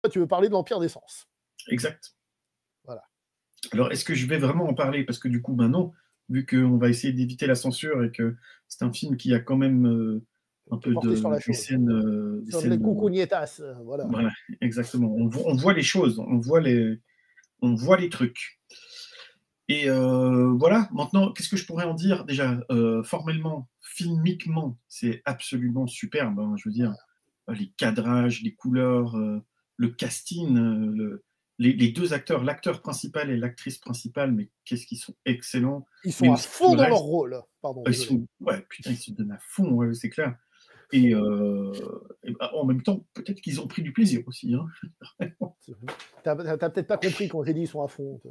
tu veux parler de l'Empire des Sens. Exact. Voilà. Alors, est-ce que je vais vraiment en parler? Parce que du coup, ben non, vu qu'on va essayer d'éviter la censure et que c'est un film qui a quand même un Qui est peu porté sur la des chose. scènes... des Sur les scènes cucugnetas, voilà. voilà, exactement. On voit les choses, on voit les trucs. Et voilà, maintenant, qu'est-ce que je pourrais en dire? Déjà, formellement, filmiquement, c'est absolument superbe, hein, je veux dire, les cadrages, les couleurs, le casting, les deux acteurs, l'acteur principal et l'actrice principale, mais qu'est-ce qu'ils sont excellents, Ils mais sont à aussi tout fond le dans leur reste. rôle. Pardon, Ils désolé. sont, ouais, putain, ils se donnent à fond, ouais, c'est clair. Et, bah, en même temps, peut-être qu'ils ont pris du plaisir aussi, hein. T'as peut-être pas compris quand j'ai dit ils sont à fond.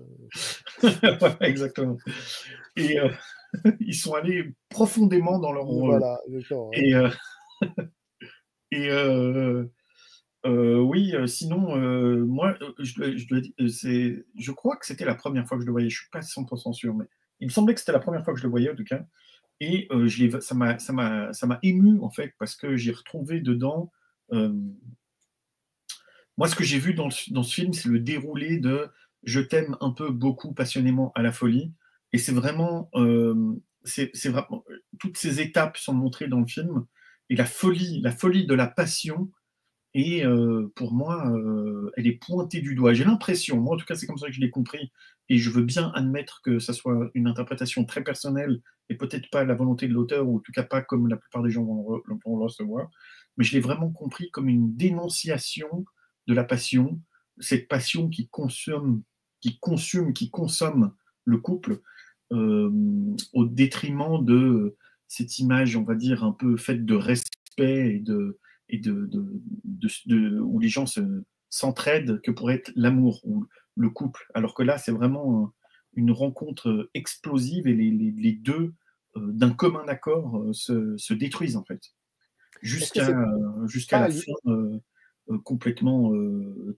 Ouais, exactement. Et ils sont allés profondément dans leur rôle. Voilà, exactement. Ouais. Et, et oui, sinon, moi, je dois dire, je crois que c'était la première fois que je le voyais. Je suis pas 100% sûr, mais il me semblait que c'était la première fois que je le voyais en tout cas. Et ça m'a ému en fait parce que j'ai retrouvé dedans. euh, Moi, ce que j'ai vu dans ce film, c'est le déroulé de je t'aime un peu, beaucoup, passionnément, à la folie. Et c'est vraiment, c'est vraiment, toutes ces étapes sont montrées dans le film. Et la folie de la passion, et pour moi, elle est pointée du doigt. J'ai l'impression, moi en tout cas, c'est comme ça que je l'ai compris, et je veux bien admettre que ça soit une interprétation très personnelle et peut-être pas la volonté de l'auteur, ou en tout cas pas comme la plupart des gens vont le recevoir, mais je l'ai vraiment compris comme une dénonciation de la passion, cette passion qui consomme le couple, au détriment de cette image, on va dire, un peu faite de respect où les gens s'entraident, que pourrait être l'amour ou le couple. Alors que là, c'est vraiment une rencontre explosive, et les deux, d'un commun accord, se détruisent en fait, Est-ce que jusqu'à c'est jusqu'à pas la fin complètement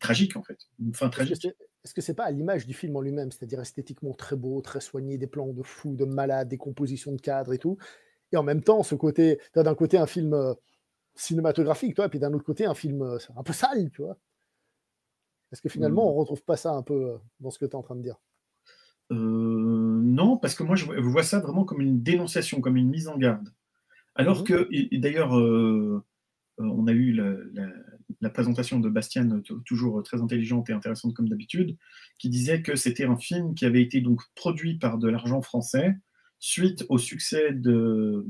tragique en fait, une fin est-ce que tragique. c'est est-ce que c'est pas à l'image du film en lui-même, c'est-à-dire esthétiquement très beau, très soigné, des plans de fou, de malade, des compositions de cadres et tout, et en même temps ce côté, tu as d'un côté un film cinématographique, toi, et puis d'un autre côté un film un peu sale, tu vois. Est-ce que finalement on retrouve pas ça un peu dans ce que tu es en train de dire? Non, parce que moi je vois ça vraiment comme une dénonciation, comme une mise en garde. Alors Mhm. que, et d'ailleurs, on a eu la présentation de Bastian, toujours très intelligente et intéressante comme d'habitude, qui disait que c'était un film qui avait été donc produit par de l'argent français suite au succès de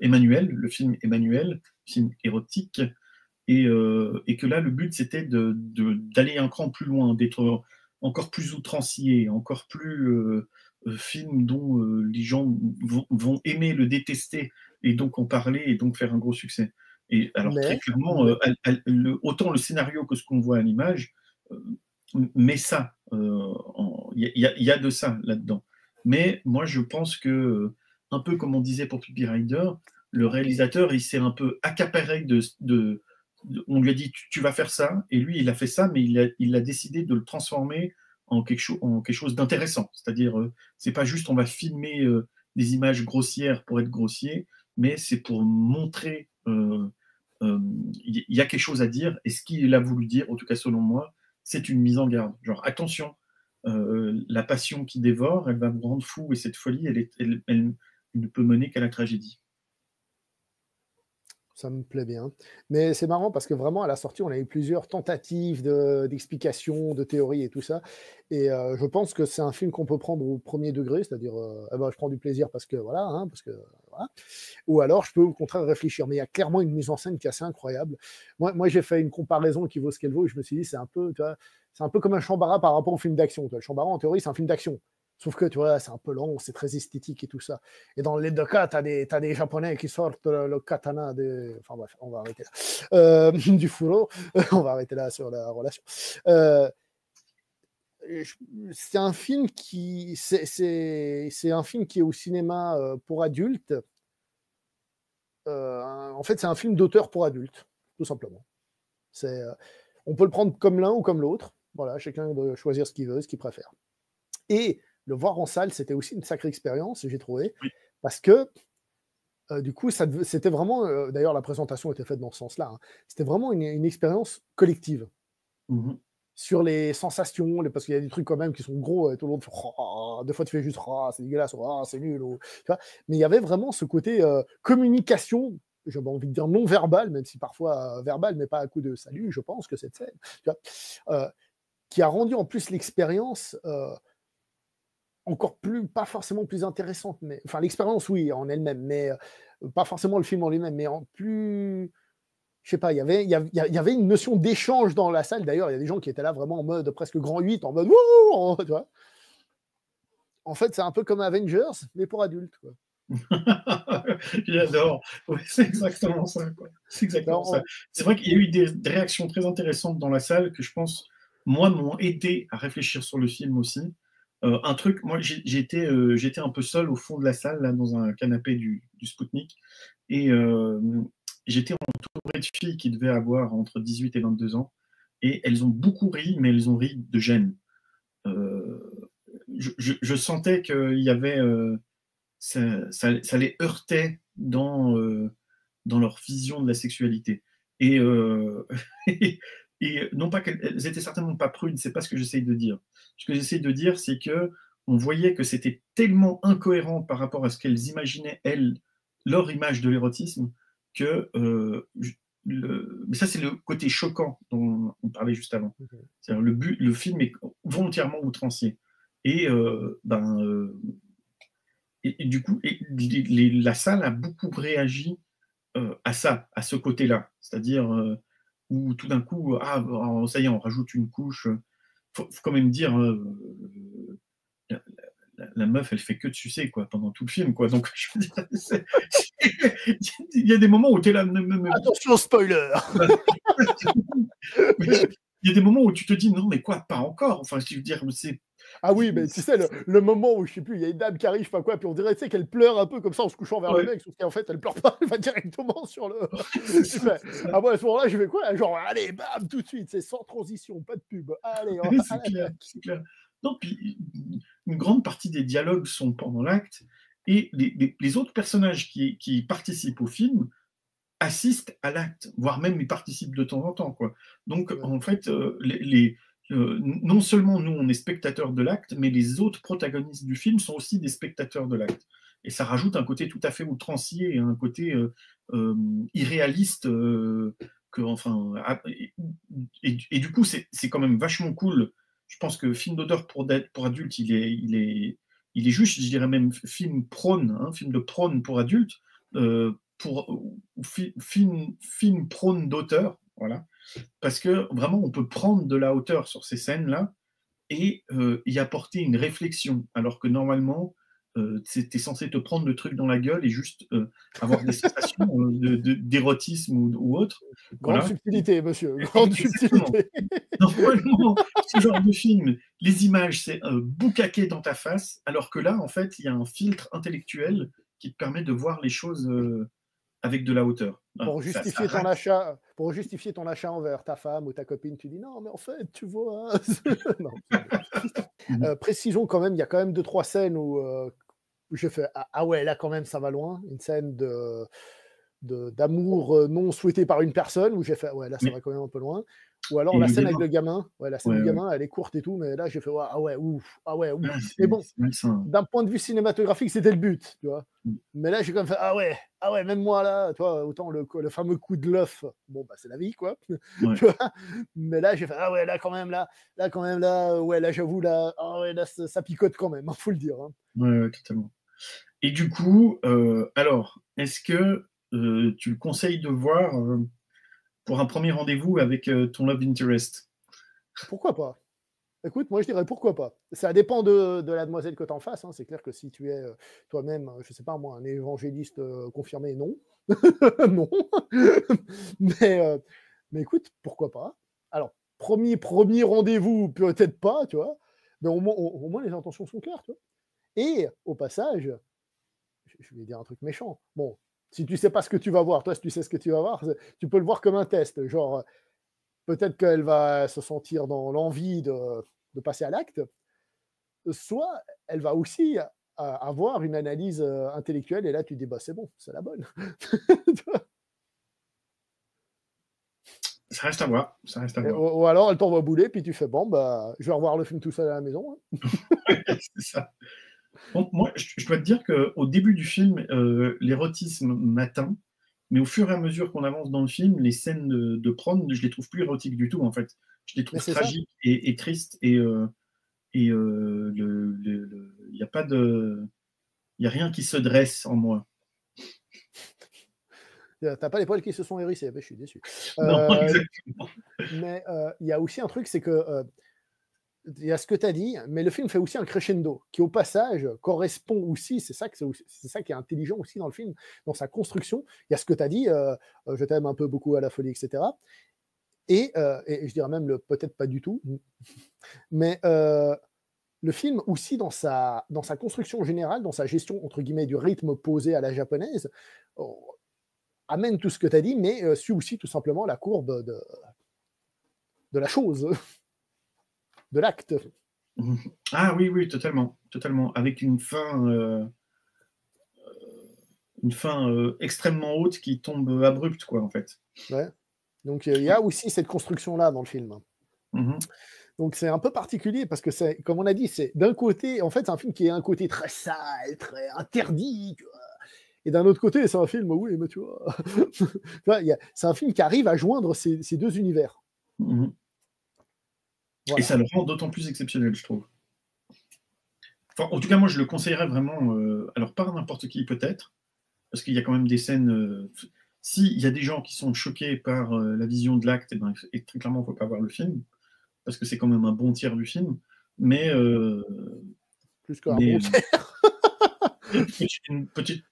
Emmanuel, le film Emmanuel, film érotique, et que là le but c'était d'aller un cran plus loin, d'être encore plus outrancier, encore plus film dont les gens vont aimer le détester et donc en parler et donc faire un gros succès. Et alors très Mais, clairement, mais autant le scénario que ce qu'on voit à l'image euh, met ça, il y a de ça là-dedans. Mais moi je pense que, un peu comme on disait pour Pippi Rider, le réalisateur il s'est un peu accaparé on lui a dit tu vas faire ça, et lui il a fait ça, mais il a décidé de le transformer en quelque chose d'intéressant. C'est-à-dire, c'est pas juste on va filmer des images grossières pour être grossier, mais c'est pour montrer il y a quelque chose à dire, et ce qu'il a voulu dire, en tout cas selon moi, c'est une mise en garde. Genre, attention, la passion qui dévore, elle va vous rendre fou, et cette folie, elle ne peut mener qu'à la tragédie. ça me plaît bien. Mais c'est marrant parce que vraiment, à la sortie, on a eu plusieurs tentatives d'explications, de théories et tout ça. Et je pense que c'est un film qu'on peut prendre au premier degré, c'est-à-dire, eh ben, je prends du plaisir parce que voilà, hein, parce que voilà. Ou alors, je peux au contraire réfléchir. Mais il y a clairement une mise en scène qui est assez incroyable. Moi j'ai fait une comparaison qui vaut ce qu'elle vaut. Et je me suis dit, c'est un peu, tu vois, c'est un peu comme un Shambara par rapport au film d'action. Le Shambara, en théorie, c'est un film d'action. Sauf que, tu vois, c'est un peu long, c'est très esthétique et tout ça. Et dans les deux cas, t'as des Japonais qui sortent le katana de... Enfin bref, on va arrêter là. Du fourreau. On va arrêter là sur la relation. Euh, c'est un film qui... C'est un film qui est au cinéma pour adultes. En fait, c'est un film d'auteur pour adultes, tout simplement. On peut le prendre comme l'un ou comme l'autre. Voilà, chacun doit choisir ce qu'il veut, ce qu'il préfère. Et le voir en salle, c'était aussi une sacrée expérience, j'ai trouvé, Oui, parce que du coup, c'était vraiment, d'ailleurs la présentation était faite dans ce sens-là, hein, c'était vraiment une expérience collective. Mmh. sur les sensations, parce qu'il y a des trucs quand même qui sont gros, et tout le monde fait oh, des fois tu fais juste oh, c'est dégueulasse, oh, c'est nul, tu vois. Mais il y avait vraiment ce côté communication, j'avais envie de dire non verbal, même si parfois verbal, mais pas à coup de salut, je pense que cette scène, tu vois, qui a rendu en plus l'expérience encore plus, pas forcément plus intéressante, mais enfin l'expérience oui en elle-même, mais pas forcément le film en lui-même, mais en plus je sais pas, il y avait une notion d'échange dans la salle. D'ailleurs, il y a des gens qui étaient là vraiment en mode presque grand 8, en mode wouh, tu vois. En fait, c'est un peu comme Avengers, mais pour adultes, quoi. J'adore. Ouais, c'est exactement ça, quoi. C'est exactement ça. Alors, C'est vrai qu'il y a eu des réactions très intéressantes dans la salle que je pense, moi, m'ont aidé à réfléchir sur le film aussi. Un truc, moi, j'étais un peu seul au fond de la salle, là, dans un canapé du Spoutnik, et j'étais entouré de filles qui devaient avoir entre 18 et 22 ans, et elles ont beaucoup ri, mais elles ont ri de gêne. Je sentais qu'il y avait ça les heurtait dans leur vision de la sexualité. Et, et non pas qu'elles étaient certainement pas prudes, c'est pas ce que j'essaye de dire. Ce que j'essaye de dire, c'est que on voyait que c'était tellement incohérent par rapport à ce qu'elles imaginaient, elles, leur image de l'érotisme, que mais ça, c'est le côté choquant dont on parlait juste avant. C'est-à-dire le film est volontairement outrancier. Et et du coup, la salle a beaucoup réagi à ça, à ce côté-là. C'est-à-dire où tout d'un coup, ah, ça y est, on rajoute une couche. Faut quand même dire, la, la meuf, elle fait que de sucer quoi, pendant tout le film. Quoi. Donc, je veux dire, il y a des moments où tu es là. attention, spoiler. Il y a des moments où tu te dis, non, mais quoi, pas encore. Enfin, je veux dire, c'est. Ah oui, mais tu sais, le moment où, je sais plus, il y a une dame qui arrive, pas quoi, puis on dirait, tu sais, qu'elle pleure un peu comme ça en se couchant vers le Ouais. mec, sauf qu'en fait, elle pleure pas, elle va directement sur le. C'est Tu ça, fais, c'est ça. ah bon, à ce moment-là, je vais quoi? Genre, allez, bam, tout de suite, c'est sans transition, pas de pub. Allez, à C'est clair, l'attaque. c'est clair. Non, puis une grande partie des dialogues sont pendant l'acte, et les autres personnages qui participent au film assistent à l'acte, voire même ils participent de temps en temps. Quoi. Donc, Ouais. en fait, non seulement nous, on est spectateurs de l'acte, mais les autres protagonistes du film sont aussi des spectateurs de l'acte. Et ça rajoute un côté tout à fait outrancier et un côté irréaliste. Enfin, et du coup, c'est quand même vachement cool. Je pense que film d'odeur pour adultes, il est juste, je dirais même film prône, film de prône pour adultes, pour film prône d'auteur, voilà, parce que vraiment on peut prendre de la hauteur sur ces scènes-là et y apporter une réflexion, alors que normalement tu es censé te prendre le truc dans la gueule et juste avoir des sensations d'érotisme ou autre. Grande Voilà. subtilité, monsieur, grande Exactement. subtilité. Normalement, ce genre de film, les images, c'est boucaquer dans ta face, alors que là, en fait, il y a un filtre intellectuel qui te permet de voir les choses avec de la hauteur. Voilà. Ça rate. Pour justifier ton achat envers ta femme ou ta copine, tu dis non, mais en fait, tu vois. Non, Mhm. précisons quand même, il y a quand même deux, trois scènes où j'ai fait ah ouais, là quand même, ça va loin. Une scène d'amour non souhaité par une personne où j'ai fait ouais, là, ça Mais, va quand même un peu loin. Ou alors et la le scène avec gamin, le gamin, ouais, la scène ouais, du ouais. gamin, elle est courte et tout, mais là, j'ai fait ouais, ah ouais, ouf, ah ouais, ouf. Ah, Mais bon, c'est malsain. d'un point de vue cinématographique, c'était le but, tu vois. Mais là, j'ai quand même fait ah ouais, même moi là, tu vois, autant le fameux coup de l'œuf, bon bah c'est la vie quoi. Ouais. Tu vois. Mais là, j'ai fait ah ouais, là quand même là quand même là, ouais là j'avoue là, ah ouais là ça picote quand même, faut le dire. Hein. Ouais, ouais, totalement. Et du coup, alors, est-ce que tu le conseilles de voir pour un premier rendez-vous avec ton love interest? Pourquoi pas? Écoute, moi je dirais pourquoi pas. Ça dépend de la demoiselle que tu en fasses. Hein. C'est clair que si tu es toi-même, je sais pas moi, un évangéliste confirmé, non. non. mais, euh, mais écoute, pourquoi pas. Alors, premier rendez-vous, peut-être pas, tu vois. Mais au moins les intentions sont claires, tu vois. Et au passage, je vais dire un truc méchant. Bon, si tu sais pas ce que tu vas voir, toi, si tu sais ce que tu vas voir, tu peux le voir comme un test. Genre, peut-être qu'elle va se sentir dans l'envie de passer à l'acte, soit elle va aussi avoir une analyse intellectuelle et là tu te dis bah c'est bon, c'est la bonne. Ça reste à voir. Ça reste à voir. Ou alors elle t'envoie bouler, puis tu fais bon, bah, je vais revoir le film tout seul à la maison. Hein. C'est ça. Donc, moi, je dois te dire qu'au début du film, l'érotisme m'atteint, mais au fur et à mesure qu'on avance dans le film, les scènes de prône, je les trouve plus érotiques du tout, en fait. Je les trouve tragiques et tristes, et il n'y a pas de. Il n'y a rien qui se dresse en moi. T'as pas les poils qui se sont hérissés, je suis déçu. Non, exactement. Mais il y a aussi un truc, c'est que il y a ce que tu as dit, mais le film fait aussi un crescendo qui, au passage, correspond aussi, c'est ça qui est intelligent aussi dans le film, dans sa construction. Il y a ce que tu as dit, je t'aime un peu beaucoup à la folie, etc. Et je dirais même peut-être pas du tout, mais le film aussi dans sa construction générale, dans sa gestion entre guillemets du rythme posé à la japonaise, amène tout ce que tu as dit, mais suit aussi tout simplement la courbe de la chose, de l'acte. Ah oui, oui, totalement, totalement. Avec une fin extrêmement haute qui tombe abrupte, quoi, en fait. Ouais. Donc il y a aussi cette construction-là dans le film. Donc c'est un peu particulier parce que c'est, comme on a dit, c'est d'un côté, en fait, c'est un film qui est un côté très sale, très interdit, tu vois. Et d'un autre côté, c'est un film, oui, mais tu vois, c'est un film qui arrive à joindre ces deux univers. Voilà. Et ça le rend d'autant plus exceptionnel, je trouve. Enfin, en tout cas, moi, je le conseillerais vraiment, alors pas à n'importe qui peut-être, parce qu'il y a quand même des scènes. S'il y a des gens qui sont choqués par la vision de l'acte, et très clairement, il ne faut pas voir le film, parce que c'est quand même un bon tiers du film, mais... Plus qu'un bon tiers. Une petite...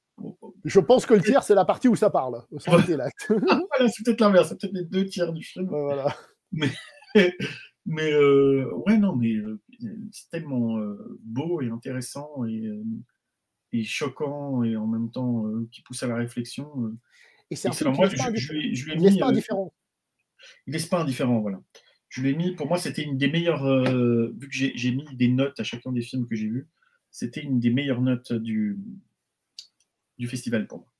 Je pense que le tiers, c'est la partie où ça parle, sans l'acte. Voilà, c'est peut-être l'inverse, c'est peut-être les 2 tiers du film. Voilà. Mais ouais, non, mais c'est tellement beau et intéressant et choquant, et en même temps qui pousse à la réflexion. Et c'est un film moi, qui je lui ai laisse mis... pas indifférent. Il laisse pas indifférent, voilà. Je lui ai mis, pour moi, c'était une des meilleures, vu que j'ai mis des notes à chacun des films que j'ai vus, c'était une des meilleures notes du festival pour moi.